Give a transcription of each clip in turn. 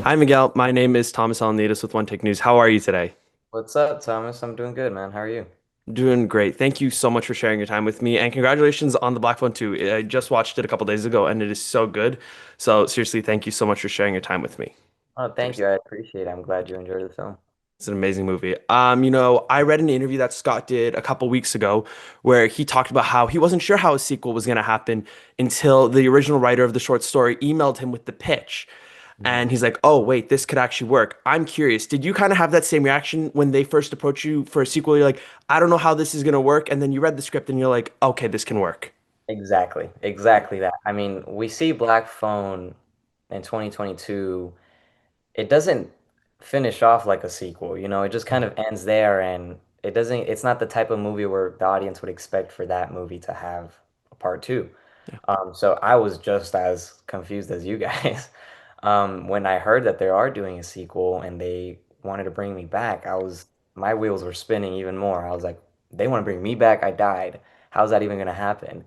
Hi, Miguel. My name is Thomas Alanitas with One Take News. How are you today? What's up, Thomas? I'm doing good, man. How are you? Doing great. Thank you so much for sharing your time with me, and congratulations on the Black Phone 2. I just watched it a couple days ago, and it is so good. So seriously, thank you so much for sharing your time with me. Oh, thank you. Seriously. I appreciate it. I'm glad you enjoyed the film. It's an amazing movie. I read an interview that Scott did a couple weeks ago where he talked about how he wasn't sure how a sequel was going to happen until the original writer of the short story emailed him with the pitch. Mhm. And he's like, oh, wait, this could actually work. I'm curious. Did you kind of have that same reaction when they first approached you for a sequel? You're like, I don't know how this is going to work. And then you read the script and you're like, okay, this can work. Exactly that. I mean, we see Black Phone in 2022. It doesn't finish off like a sequel, it just kind of ends there and it's not the type of movie where the audience would expect for that movie to have a part two. Yeah. So I was just as confused as you guys. When I heard that they are doing a sequel and they wanted to bring me back, my wheels were spinning even more. I was like, they want to bring me back? I died. How's that even gonna happen?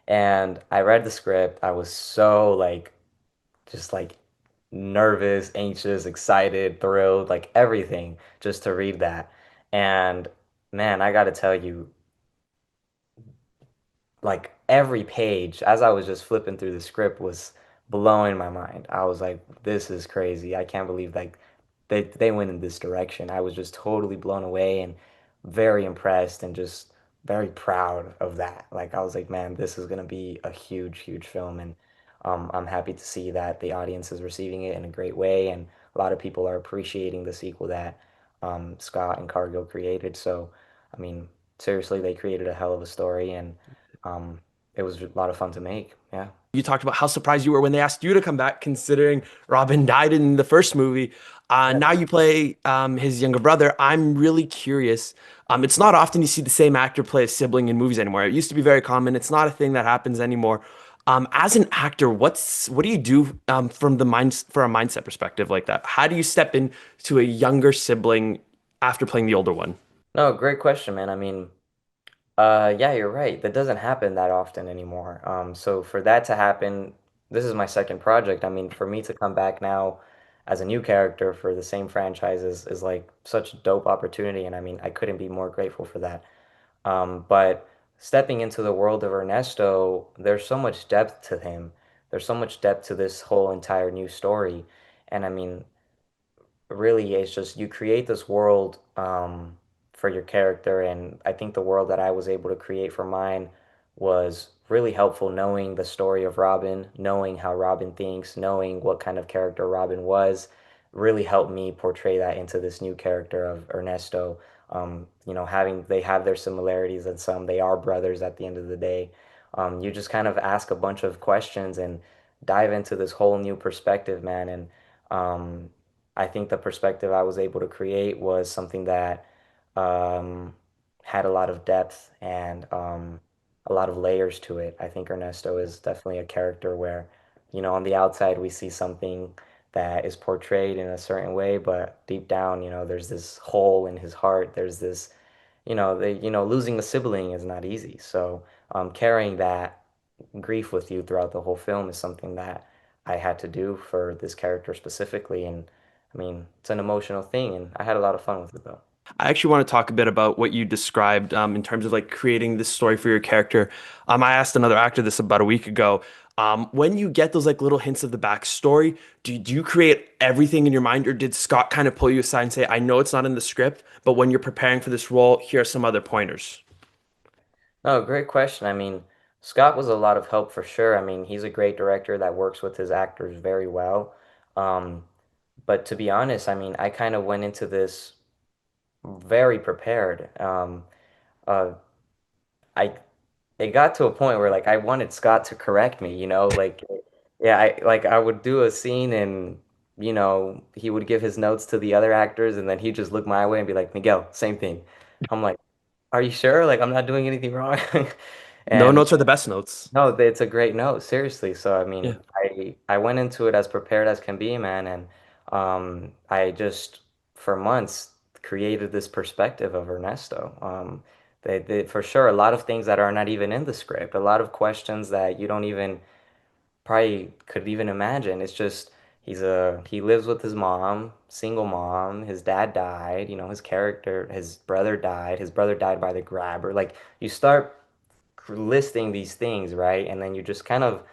And I read the script. I was so like just like nervous, anxious, excited, thrilled, like everything just to read that. And man, I gotta tell you, like every page, as I was just flipping through the script, was blowing my mind. I was like, this is crazy. I can't believe like they went in this direction. I was just totally blown away and very impressed and just very proud of that. Like I was like, man, this is gonna be a huge, huge film, and I'm happy to see that the audience is receiving it in a great way, and a lot of people are appreciating the sequel that Scott and Cargill created. So, I mean, seriously, they created a hell of a story, and um, it was a lot of fun to make. Yeah. You talked about how surprised you were when they asked you to come back, considering Robin died in the first movie. Now you play his younger brother. I'm really curious. It's not often you see the same actor play a sibling in movies anymore. It used to be very common. It's not a thing that happens anymore. As an actor, what do you do from the mind for a mindset perspective like that? How do you step into a younger sibling after playing the older one? No, great question, man. I mean, yeah, you're right. That doesn't happen that often anymore. So for that to happen, this is my second project. I mean, for me to come back now as a new character for the same franchise is like such a dope opportunity, and I mean, I couldn't be more grateful for that. But stepping into the world of Ernesto, there's so much depth to him. There's so much depth to this whole entire new story. And I mean, really it's just you create this world for your character, and I think the world that I was able to create for mine was really helpful, knowing the story of Robin, knowing how Robin thinks, knowing what kind of character Robin was, really helped me portray that into this new character of Ernesto. Having they have their similarities and some they are brothers at the end of the day. You just kind of ask a bunch of questions and dive into this whole new perspective, man. And um, I think the perspective I was able to create was something that um, had a lot of depth and a lot of layers to it. I think Ernesto is definitely a character where, on the outside we see something that is portrayed in a certain way, but deep down, there's this hole in his heart. There's this, losing a sibling is not easy. So carrying that grief with you throughout the whole film is something that I had to do for this character specifically. And I mean, it's an emotional thing, and I had a lot of fun with it though. I actually want to talk a bit about what you described in terms of like creating this story for your character. I asked another actor this about a week ago. When you get those like little hints of the backstory, do you create everything in your mind, or did Scott kind of pull you aside and say, "I know it's not in the script, but when you're preparing for this role, here are some other pointers"? No, great question. I mean, Scott was a lot of help for sure. I mean, he's a great director that works with his actors very well. Um, but to be honest, I mean, I kind of went into this very prepared. Uh, I it got to a point where like I wanted Scott to correct me, like yeah, I would do a scene and he would give his notes to the other actors and then he'd just look my way and be like, Miguel, same thing. I'm like, are you sure? Like I'm not doing anything wrong? No And notes are the best notes. no, it's a great note, seriously. So I Yeah. mean, I went into it as prepared as can be, man, and I just for months created this perspective of Ernesto. They for sure a lot of things that are not even in the script, a lot of questions that you don't even probably could even imagine. It's just he lives with his mom, single mom. His dad died, his character, his brother died. His brother died by the grabber. Like you start listing these things, right? And then you just kind of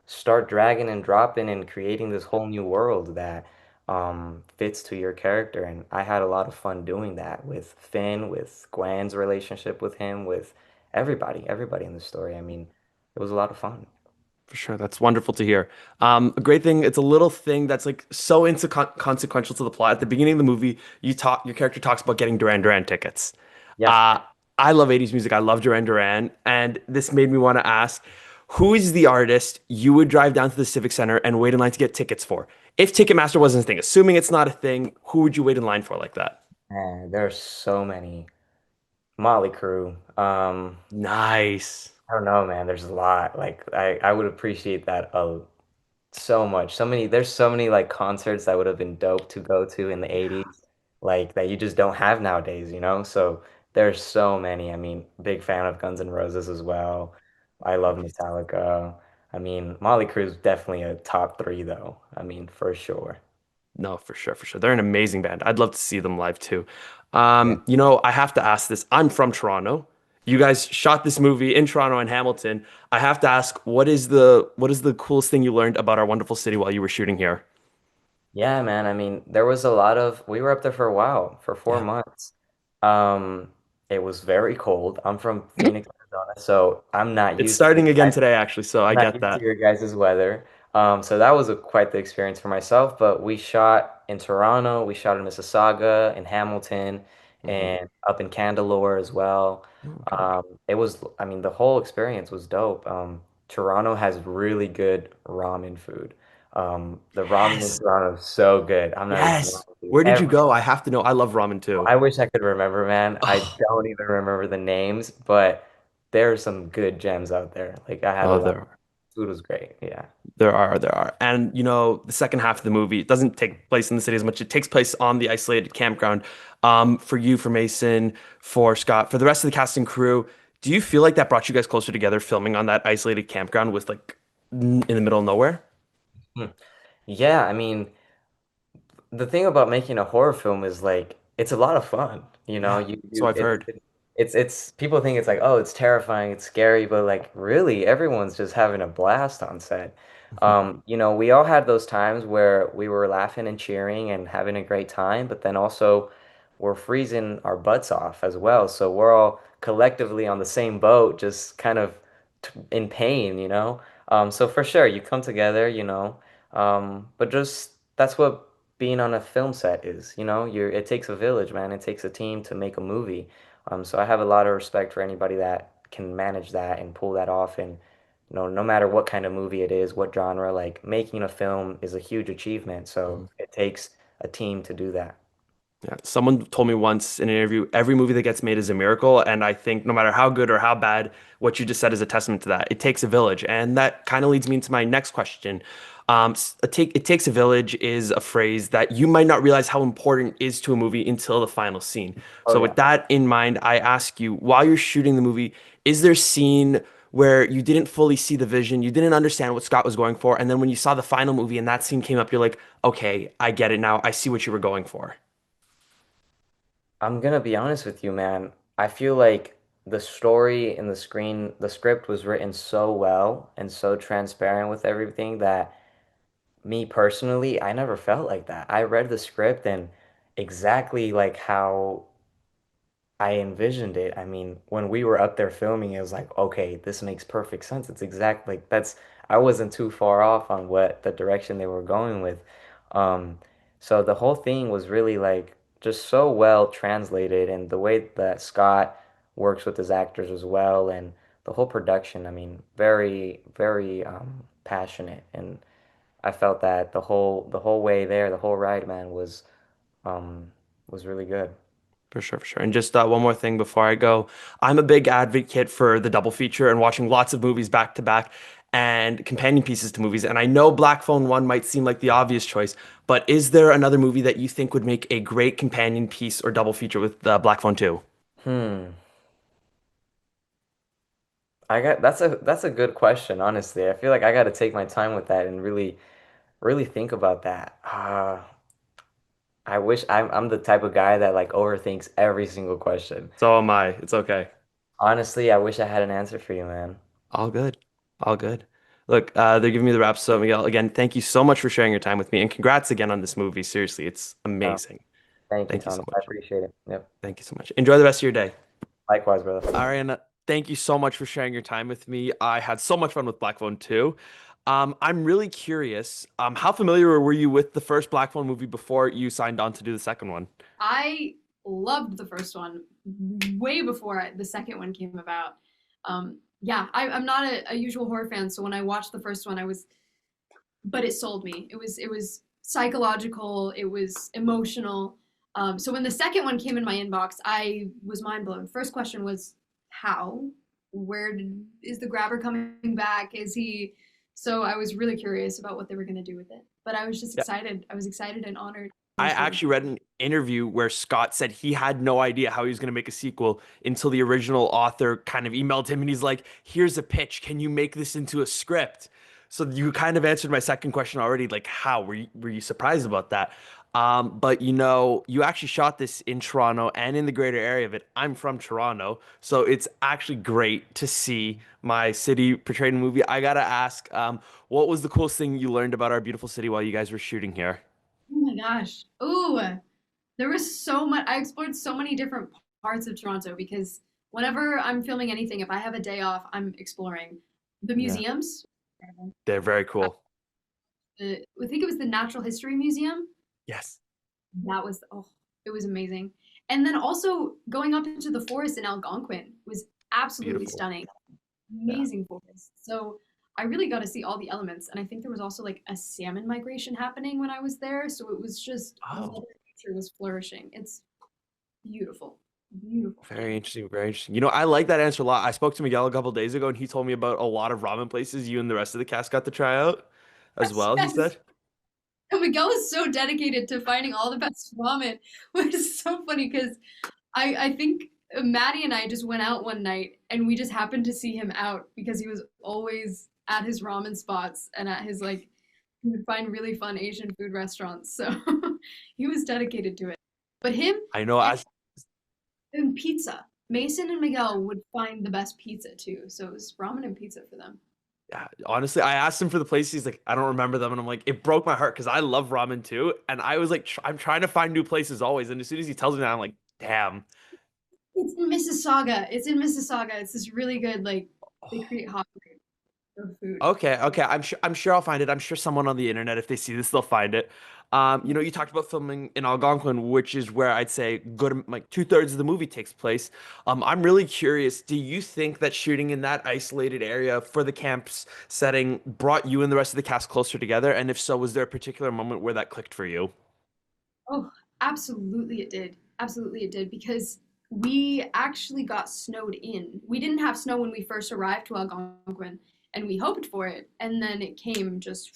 start dragging and dropping and creating this whole new world that fits to your character. And I had a lot of fun doing that with Finn, with Gwen's relationship with him, with everybody in the story. I mean, it was a lot of fun. For sure. That's wonderful to hear. A great thing, it's a little thing that's like so consequential to the plot. At the beginning of the movie, your character talks about getting Duran Duran tickets. Yes. Uh, I love 80s music. I love Duran Duran. And this made me want to ask, who is the artist you would drive down to the Civic Center and wait in line to get tickets for? If Ticketmaster wasn't a thing, assuming it's not a thing, who would you wait in line for like that? Man, there are so many. Motley Crue. Nice. I don't know, man. There's a lot. Like I would appreciate that so much. There's so many like concerts that would have been dope to go to in the 80s, like that you just don't have nowadays. So there's so many. I mean, big fan of Guns N' Roses as well. I love Metallica. I mean, Motley Crue is definitely a top three though. I mean, for sure. No, for sure, for sure. They're an amazing band. I'd love to see them live too. Yeah. I have to ask this. I'm from Toronto. You guys shot this movie in Toronto and Hamilton. I have to ask, what is the coolest thing you learned about our wonderful city while you were shooting here? Yeah, man. I mean, there was a lot of we were up there for a while, for four Yeah. months. Um, it was very cold. I'm from Phoenix, Arizona, so I'm not It's used to starting again today, actually, so I'm I not get used to that. your guys' weather. So that was quite the experience for myself. But we shot in Toronto, we shot in Mississauga, in Hamilton, Mhm. and up in Candelore as well. Oh, okay. I mean, the whole experience was dope. Toronto has really good ramen food. The ramen in Yes. Toronto is so good. I'm not even lying Yes. to you. Where did you go? I have to know. I love ramen too. I wish I could remember, man. I Oh, don't even remember the names, but there are some good gems out there. Like I had a oh, lot. there are. Food was great. Yeah. There are. And the second half of the movie, it doesn't take place in the city as much. It takes place on the isolated campground. For you, for Mason, for Scott, for the rest of the cast and crew, do you feel like that brought you guys closer together filming on that isolated campground with like in the middle of nowhere? Hmm. Yeah, I mean, the thing about making a horror film is like it's a lot of fun. Yeah. So I've heard. It's people think it's like, oh, it's terrifying, it's scary, but like really everyone's just having a blast on set. We all had those times where we were laughing and cheering and having a great time, but then also we're freezing our butts off as well. So we're all collectively on the same boat, just kind of in pain. So for sure, you come together. But just that's what being on a film set is, it takes a village, man. It takes a team to make a movie. So I have a lot of respect for anybody that can manage that and pull that off. And, no matter what kind of movie it is, what genre, like making a film is a huge achievement. So it takes a team to do that. Yeah, someone told me once in an interview, every movie that gets made is a miracle. And I think no matter how good or how bad, what you just said is a testament to that. It takes a village. And that kind of leads me into my next question. It takes a village is a phrase that you might not realize how important is to a movie until the final scene. Oh, So yeah. with that in mind, I ask you, while you're shooting the movie, is there a scene where you didn't fully see the vision, you didn't understand what Scott was going for, and then when you saw the final movie and that scene came up, you're like, okay, I get it now. I see what you were going for. I'm gonna be honest with you, man. I feel like the story in the script was written so well and so transparent with everything that me personally, I never felt like that. I read the script and exactly like how I envisioned it. I mean, when we were up there filming, it was like, okay, this makes perfect sense. It's exactly like I wasn't too far off on what the direction they were going with. Um, so the whole thing was really like just so well translated, and the way that Scott works with his actors as well, and the whole production, I mean, very, very passionate. And I felt that the whole way there, the whole ride, man, um was really good. For sure, for sure. And just one more thing before I go. I'm a big advocate for the double feature and watching lots of movies back to back and companion pieces to movies. And I know Black Phone 1 might seem like the obvious choice, but is there another movie that you think would make a great companion piece or double feature with Black Phone 2? Hmm. That's a good question, honestly. I feel like I got to take my time with that and really really think about that. I wish I'm the type of guy that like overthinks every single question. So am I. It's okay. Honestly, I wish I had an answer for you, man. All good. All good. Look, they're giving me the wraps. So, Miguel, again, thank you so much for sharing your time with me, and congrats again on this movie. Seriously, it's No, amazing. thank you, Thank you so Thomas. I much. appreciate it. Yep. Thank you so much. Enjoy the rest of your day. Likewise, brother. Ariana, thank you so much for sharing your time with me. I had so much fun with Black Phone too. I'm really curious. How familiar were you with the first Black Phone movie before you signed on to do the second one? I loved the first one way before the second one came about. Yeah, I'm not a usual horror fan, so when I watched the first one, but it sold me. It was psychological. It was emotional. So when the second one came in my inbox, I was mind blown. First question was how? Is the grabber coming back? Is he? So I was really curious about what they were going to do with it. But I was just excited. I was excited and honored. It I was really actually fun. read an interview where Scott said he had no idea how he was going to make a sequel until the original author kind of emailed him and he's like, "Here's a pitch. Can you make this into a script?" So you kind of answered my second question already. Like, how were you surprised about that? But you actually shot this in Toronto and in the greater area of it. I'm from Toronto, so it's actually great to see my city portrayed in a movie. I gotta ask, what was the coolest thing you learned about our beautiful city while you guys were shooting here? Oh my gosh. Ooh, there was so much. I explored so many different parts of Toronto because whenever I'm filming anything, if I have a day off, I'm exploring the Yeah. museums. They're very cool. I think it was the Natural History Museum. Yes. That was, oh, it was amazing. And then also going up into the forest in Algonquin was absolutely Beautiful. stunning. Yeah. Amazing forest. So I really got to see all the elements. And I think there was also like a salmon migration happening when I was there. So it was just, Oh, Mother Nature was flourishing. It's beautiful, beautiful very thing. interesting. Very interesting. I like that answer a lot. I spoke to Miguel a couple days ago, and he told me about a lot of ramen places you and the rest of the cast got to try out as Yes, well, he yes. said. And Miguel is so dedicated to finding all the best ramen, which is so funny because I think Maddie and I just went out one night and we just happened to see him out because he was always at his ramen spots and at his like he would find really fun Asian food restaurants. So he was dedicated to it. But him I know. and, As and pizza. Mason and Miguel would find the best pizza too. So it was ramen and pizza for them. yeah, honestly, I asked him for the place. He's like, I don't remember them, and I'm like, it broke my heart because I love ramen too, and I was like, I'm trying to find new places always, and as soon as he tells me that, I'm like, damn. It's in Mississauga. It's in Mississauga. It's this really good like they Oh. create hot food. Okay, okay. I'm sure I'll find it. I'm sure someone on the internet, if they see this, they'll find it. You talked about filming in Algonquin, which is where I'd say good like two-thirds of the movie takes place. I'm really curious, do you think that shooting in that isolated area for the camp's setting brought you and the rest of the cast closer together? And if so, was there a particular moment where that clicked for you? Oh, absolutely it did. Absolutely it did because we actually got snowed in. We didn't have snow when we first arrived to Algonquin and we hoped for it. And then it came just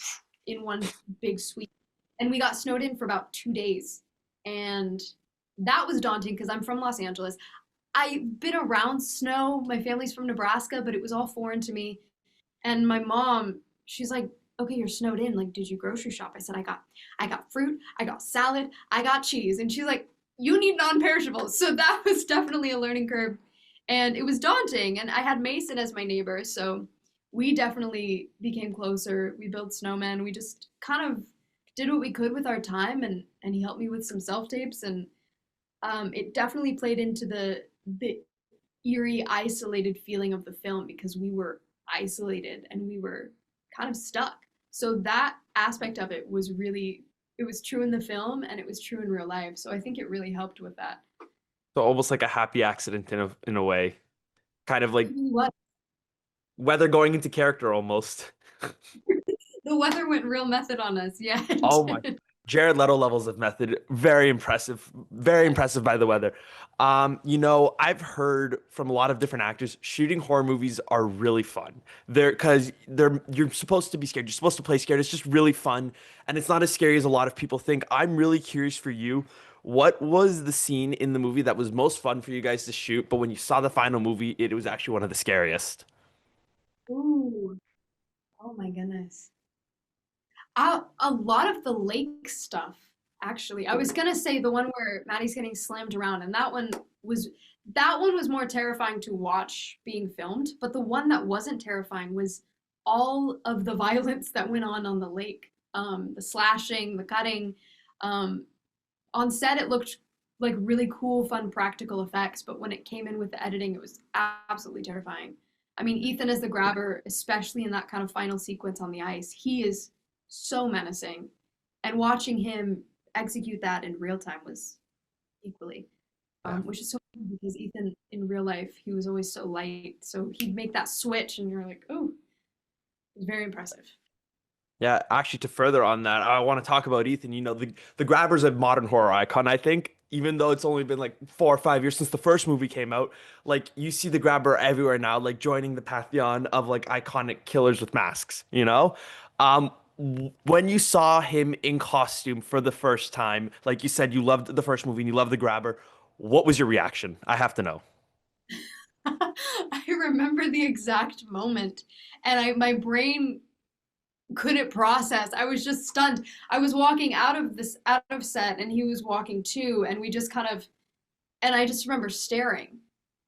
in one big sweep. And we got snowed in for about 2 days. And that was daunting because I'm from Los Angeles. I've been around snow. My family's from Nebraska, but it was all foreign to me. And my mom, she's like, "Okay, you're snowed in. Like, did you grocery shop?" I said, "I got fruit, I got salad, I got cheese." And she's like, "You need non-perishables." So that was definitely a learning curve, and it was daunting. And I had Mason as my neighbor, so we definitely became closer. We built snowmen. We just kind of did what we could with our time, and he helped me with some self tapes, and it definitely played into the eerie, isolated feeling of the film because we were isolated and we were kind of stuck. So that aspect of it was really, it was true in the film and it was true in real life. So I think it really helped with that. So almost like a happy accident in a way, kind of like What? weather going into character almost. The weather went real method on us. Yeah, Oh my. it did. Jared Leto levels of method, very impressive by the weather. I've heard from a lot of different actors, shooting horror movies are really fun. They're you're supposed to be scared, you're supposed to play scared. It's just really fun, and it's not as scary as a lot of people think. I'm really curious for you. What was the scene in the movie that was most fun for you guys to shoot, but when you saw the final movie, it was actually one of the scariest? Ooh, oh my goodness. A lot of the lake stuff, actually. I was gonna say the one where Maddie's getting slammed around, and that one was more terrifying to watch being filmed. But the one that wasn't terrifying was all of the violence that went on the lake, the slashing, the cutting. Um, on set, it looked like really cool, fun, practical effects, but when it came in with the editing, it was absolutely terrifying. I mean, Ethan as the grabber, especially in that kind of final sequence on the ice, he is so menacing. And watching him execute that in real time was equally, Yeah. which is so funny because Ethan in real life, he was always so light. So he'd make that switch, and you're like, oh, it's very impressive. Yeah, actually, to further on that, I want to talk about Ethan. The Grabber's a modern horror icon. I think, even though it's only been like 4 or 5 years since the first movie came out, like you see the Grabber everywhere now, like joining the pantheon of like iconic killers with masks. When you saw him in costume for the first time, like you said, you loved the first movie and you loved the Grabber. What was your reaction? I have to know. I remember the exact moment, and my brain couldn't process. I was just stunned. I was walking out of set, and he was walking too, and we just kind of, and I just remember staring.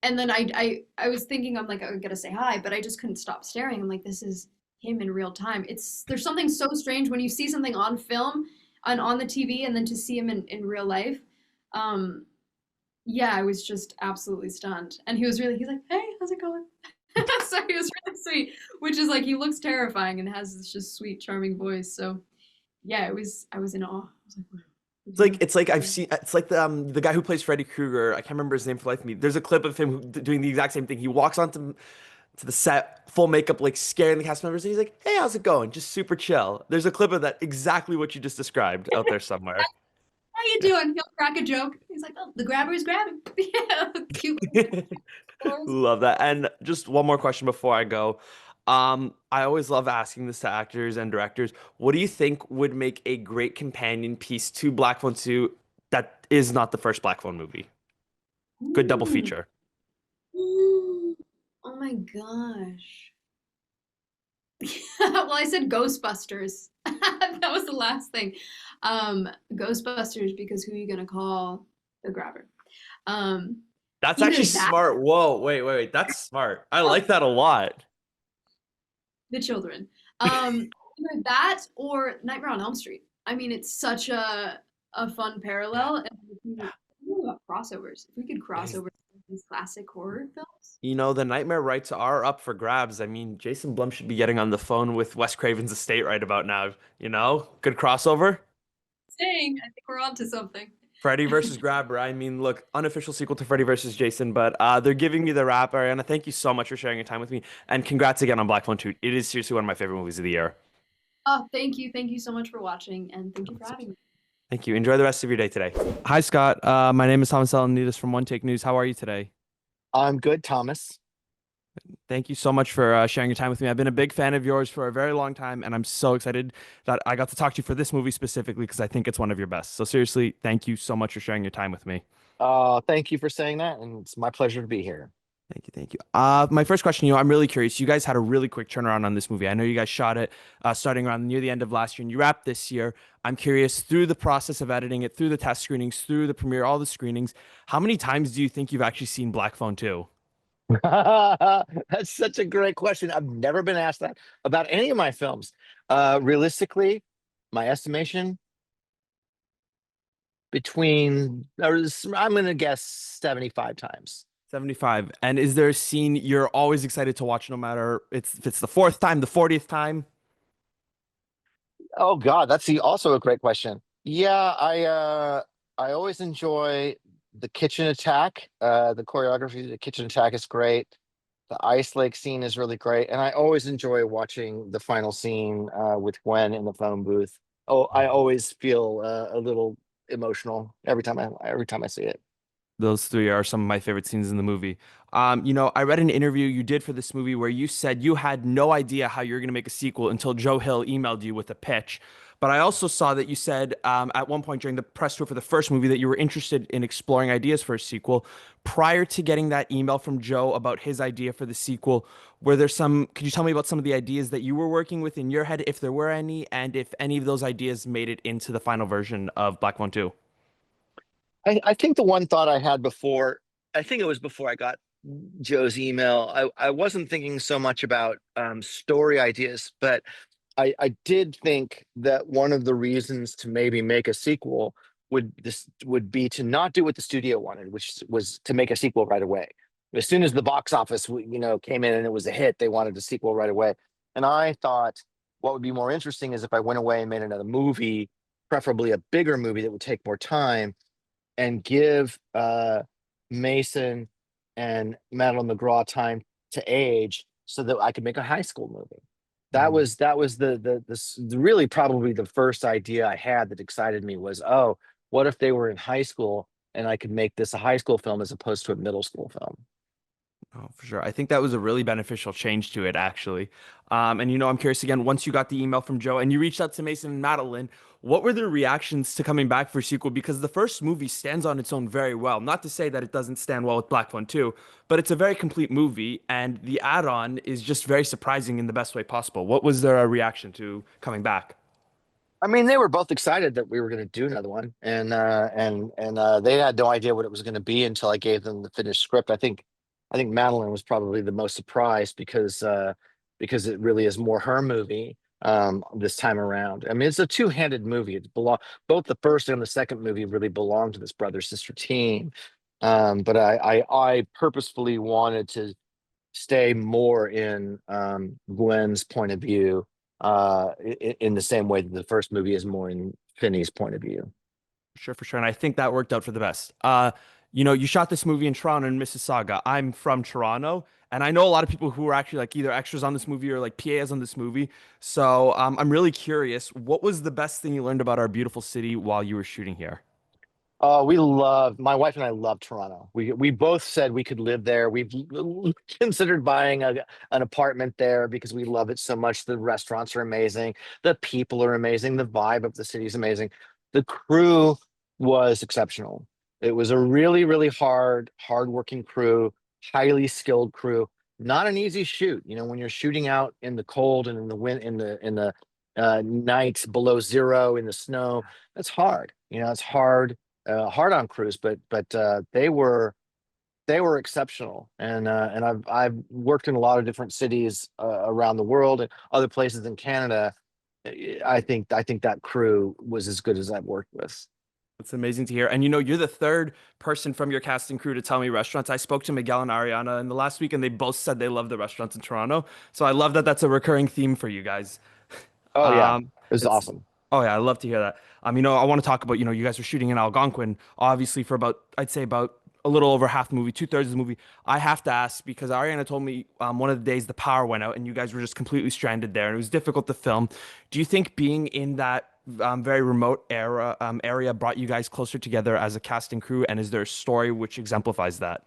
And then I was thinking, I'm like, I'm gonna say hi, but I just couldn't stop staring. I'm like, this is him in real time. There's something so strange when you see something on film and on the TV, and then to see him in real life. Um, yeah, I was just absolutely stunned. And he's like, hey, how's it going? So he was really sweet, which is like he looks terrifying and has this just sweet, charming voice. So yeah, I was in awe. I was like, wow. It's like I've seen. It's like the guy who plays Freddy Krueger. I can't remember his name for the life of me. There's a clip of him doing the exact same thing. He walks onto to the set, full makeup, like scaring the cast members, and he's like, "Hey, how's it going?" Just super chill. There's a clip of that, exactly what you just described, out there somewhere. How you doing? He'll crack a joke. He's like, oh, the grabber is grabbing. Yeah, cute little Love that. And just one more question before I go. I always love asking this to actors and directors. What do you think would make a great companion piece to Black Phone 2 that is not the first Black Phone movie? Good double Ooh. feature. Ooh. Oh my gosh. Well, I said Ghostbusters. That was the last thing. Ghostbusters, because who are you gonna call the grabber? Um, That's Either actually that, smart. Whoa, wait. That's smart. I like that a lot. the children. Either that or Nightmare on Elm Street. I mean, it's such a fun Yeah. parallel, and we about crossovers. If we could cross over these classic horror films, The Nightmare rights are up for grabs. I mean, Jason Blum should be getting on the phone with Wes Craven's estate right about now. Good crossover. saying I think we're onto something. Freddy versus Grabber. I mean, look, unofficial sequel to Freddy versus Jason, but they're giving me the rap. Ariana, thank you so much for sharing your time with me, and congrats again on Black Phone 2. It is seriously one of my favorite movies of the year. Oh, thank you so much for watching, and thank you for having me. Thank you. Enjoy the rest of your day today. Hi, Scott. My name is Thomas Salanides from One Take News. How are you today? I'm good, Thomas. Thank you so much for sharing your time with me. I've been a big fan of yours for a very long time, and I'm so excited that I got to talk to you for this movie specifically because I think it's one of your best. So seriously, thank you so much for sharing your time with me. Thank you for saying that, and it's my pleasure to be here. Thank you, thank you. My first question, I'm really curious. You guys had a really quick turnaround on this movie. I know you guys shot it starting around near the end of last year, and you wrapped this year. I'm curious, through the process of editing it, through the test screenings, through the premiere, all the screenings, how many times do you think you've actually seen Black Phone 2? That's such a great question. I've never been asked that about any of my films. Realistically, my estimation I'm going to guess 75 times. 75. And is there a scene you're always excited to watch, no matter if it's the fourth time, the 40th time? Oh God, also a great question. Yeah, I always enjoy the kitchen attack. The choreography of the kitchen attack is great. The ice lake scene is really great, and I always enjoy watching the final scene with Gwen in the phone booth. Oh, I always feel a little emotional every time I see it. Those three are some of my favorite scenes in the movie. I read an interview you did for this movie where you said you had no idea how you were going to make a sequel until Joe Hill emailed you with a pitch. But I also saw that you said at one point during the press tour for the first movie that you were interested in exploring ideas for a sequel. Prior to getting that email from Joe about his idea for the sequel, were there some, could you tell me about some of the ideas that you were working with in your head, if there were any, and if any of those ideas made it into the final version of Black Phone 2? I think the one thought I had before, I think it was before I got Joe's email. I wasn't thinking so much about story ideas, but I did think that one of the reasons to maybe make a sequel would be to not do what the studio wanted, which was to make a sequel right away. As soon as the box office, came in and it was a hit, they wanted a sequel right away. And I thought what would be more interesting is if I went away and made another movie, preferably a bigger movie that would take more time and give Mason and Madeline McGraw time to age so that I could make a high school movie. That was really probably the first idea I had that excited me was, oh, what if they were in high school and I could make this a high school film as opposed to a middle school film? Oh, for sure. I think that was a really beneficial change to it, actually. And I'm curious again, once you got the email from Joe and you reached out to Mason and Madeline, what were their reactions to coming back for a sequel? Because the first movie stands on its own very well. Not to say that it doesn't stand well with Black Phone 2, but it's a very complete movie, and the add-on is just very surprising in the best way possible. What was their reaction to coming back? I mean, they were both excited that we were going to do another one, and they had no idea what it was going to be until I gave them the finished script. I think Madeline was probably the most surprised because it really is more her movie this time around. I mean, it's a two-handed movie. Both the first and the second movie really belong to this brother-sister team. But I purposefully wanted to stay more in Gwen's point of view, in the same way that the first movie is more in Finney's point of view. Sure, for sure. And I think that worked out for the best. You shot this movie in Toronto and Mississauga. I'm from Toronto, and I know a lot of people who are actually like either extras on this movie or like PAs on this movie. So I'm really curious, what was the best thing you learned about our beautiful city while you were shooting here? We love my wife and I love Toronto. We both said we could live there. We've considered buying an apartment there because we love it so much. The restaurants are amazing, the people are amazing, the vibe of the city is amazing. The crew was exceptional. It was a really, really hardworking crew, highly skilled crew. Not an easy shoot. When you're shooting out in the cold and in the wind, in the nights below zero in the snow, that's hard. It's hard on crews, but they were exceptional, and I've worked in a lot of different cities around the world and other places in Canada. I think that crew was as good as I've worked with. It's amazing to hear. And you're the third person from your casting crew to tell me restaurants. I spoke to Miguel and Ariana in the last week, and they both said they love the restaurants in Toronto. So I love that that's a recurring theme for you guys. Oh yeah, Um, it was it's awesome. Oh yeah, I love to hear that. I want to talk about, you guys were shooting in Algonquin, obviously for about, I'd say about a little over half the movie, two-thirds of the movie. I have to ask because Ariana told me one of the days the power went out and you guys were just completely stranded there and it was difficult to film. Do you think being in that very remote area brought you guys closer together as a cast and crew? And is there a story which exemplifies that?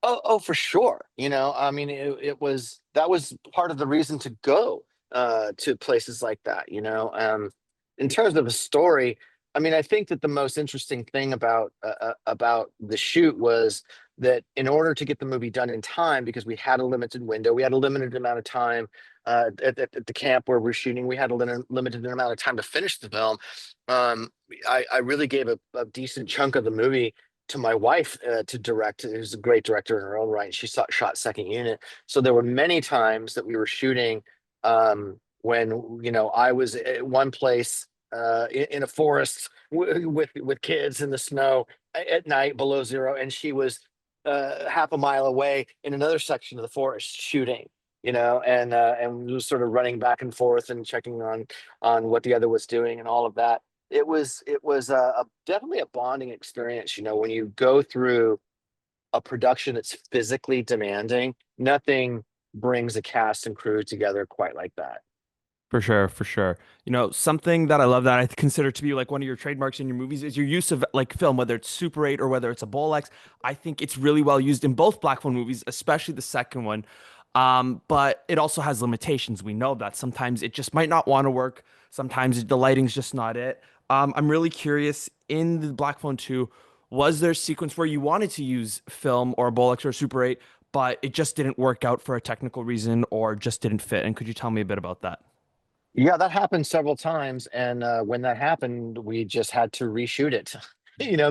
Oh, for sure. I mean, that was part of the reason to go to places like that. In terms of a story, I mean, I think that the most interesting thing about the shoot was that in order to get the movie done in time, because we had a limited window, we had a limited amount of time at the camp where we're shooting, we had a limited amount of time to finish the film. I really gave a decent chunk of the movie to my wife to direct, who's a great director in her own right. She shot second unit, so there were many times that we were shooting when I was at one place in a forest with kids in the snow at night below zero, and she was half a mile away in another section of the forest shooting. And we was sort of running back and forth and checking on what the other was doing and all of that. It was definitely a bonding experience. When you go through a production that's physically demanding, nothing brings a cast and crew together quite like that. For sure, for sure. You know, something that I love that I consider to be like one of your trademarks in your movies is your use of like film, whether it's Super 8 or whether it's a Bolex. I think it's really well used in both Black Phone movies, especially the second one. But it also has limitations. We know that sometimes it just might not want to work. Sometimes the lighting's just not it. I'm really curious in the Black Phone 2, was there a sequence where you wanted to use film or a Bolex or a Super 8, but it just didn't work out for a technical reason or just didn't fit? And could you tell me a bit about that? Yeah, that happened several times, and when that happened, we just had to reshoot it.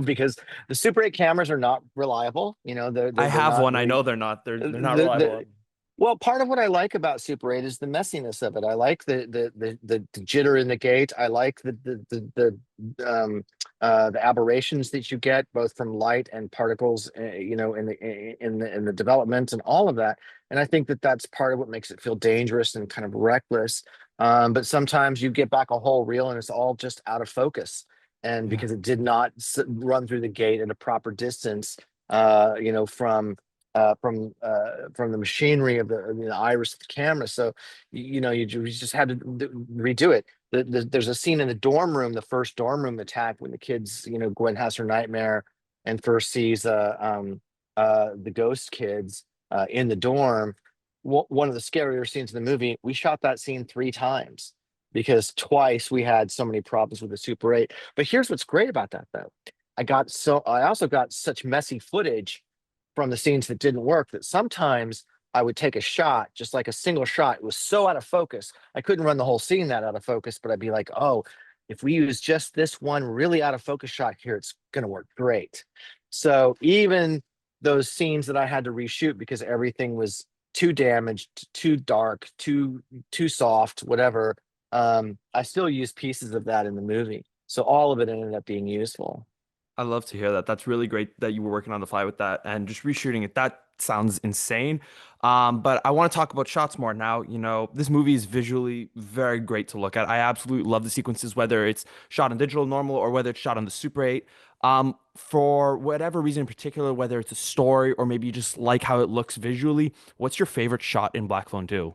Because the Super 8 cameras are not reliable. I They're have not one. I very know they're not. They're not the reliable. well, part of what I like about Super 8 is the messiness of it. I like the jitter in the gate. I like the aberrations that you get both from light and particles, in the development and all of that. And I think that that's part of what makes it feel dangerous and kind of reckless. But sometimes you get back a whole reel and it's all just out of focus. And Yeah. because it did not run through the gate at a proper distance, uh, you know, from from the machinery of the iris of the camera. So you just had to redo it. There's a scene in the dorm room, the first dorm room attack, when the kids, Gwen has her nightmare and first sees the ghost kids in the dorm. One of the scarier scenes in the movie. We shot that scene 3 times because twice we had so many problems with the Super 8. But here's what's great about that, though. I also got such messy footage from the scenes that didn't work that sometimes I would take a shot, just like a single shot. It was so out of focus. I couldn't run the whole scene that out of focus, but I'd be like, oh, if we use just this one really out of focus shot here, it's going to work great. So even those scenes that I had to reshoot because everything was too damaged, too dark, too soft, whatever, I still use pieces of that in the movie. So all of it ended up being useful. I love to hear that. That's really great that you were working on the fly with that and just reshooting it. That sounds insane. But I want to talk about shots more now. You know, this movie is visually very great to look at. I absolutely love the sequences, whether it's shot on digital normal or whether it's shot on the Super 8. For whatever reason in particular, whether it's a story or maybe you just like how it looks visually, what's your favorite shot in Black Phone 2?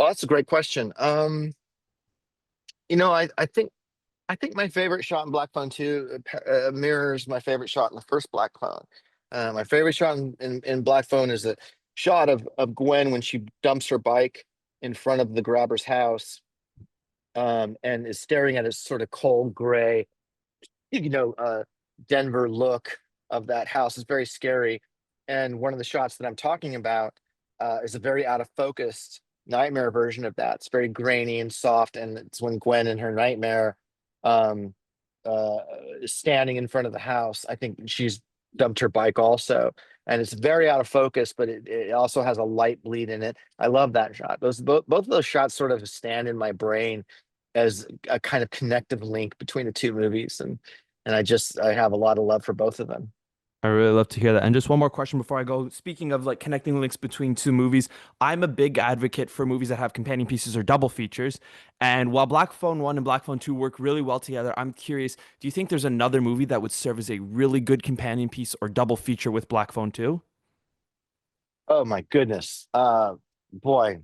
Oh, that's a great question. I think my favorite shot in Black Phone 2 mirrors my favorite shot in the first Black Phone. My favorite shot in Black Phone is a shot of Gwen when she dumps her bike in front of the grabber's house, and is staring at a sort of cold gray, you know, uh, Denver look of that house. Is very scary. And one of the shots that I'm talking about is a very out of focused nightmare version of that. It's very grainy and soft, and it's when Gwen in her nightmare um, is standing in front of the house. I think she's dumped her bike also, and it's very out of focus, but it also has a light bleed in it. I love that shot. Those both of those shots sort of stand in my brain as a kind of connective link between the two movies, and I have a lot of love for both of them. I really love to hear that. And just one more question before I go. Speaking of like connecting links between two movies, I'm a big advocate for movies that have companion pieces or double features. And while Black Phone 1 and Black Phone 2 work really well together, I'm curious, do you think there's another movie that would serve as a really good companion piece or double feature with Black Phone 2? Oh my goodness. Boy,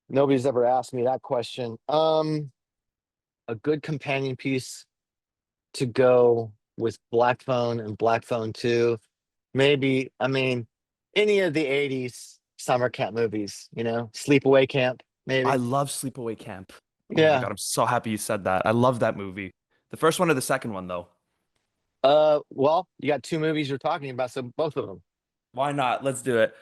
nobody's ever asked me that question. A good companion piece to go with Black Phone and Black Phone 2. Maybe, I mean, any of the 80s summer camp movies, Sleepaway Camp, I maybe. love Sleepaway Camp. Oh my Yeah. God, I'm so happy you said that. I love that movie. The first one or the second one, though? Well, you got two movies you're talking about, so both of them. Why not? Let's do it.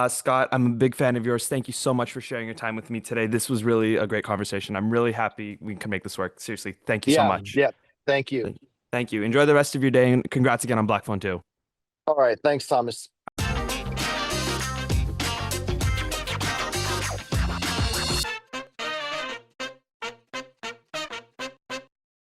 Scott, I'm a big fan of yours. Thank you so much for sharing your time with me today. This was really a great conversation. I'm really happy we can make this work. Seriously, thank you so Yeah, much. yeah. Thank you. Thank you. Thank you. Enjoy the rest of your day and congrats again on Black Phone 2. All right. Thanks, Thomas.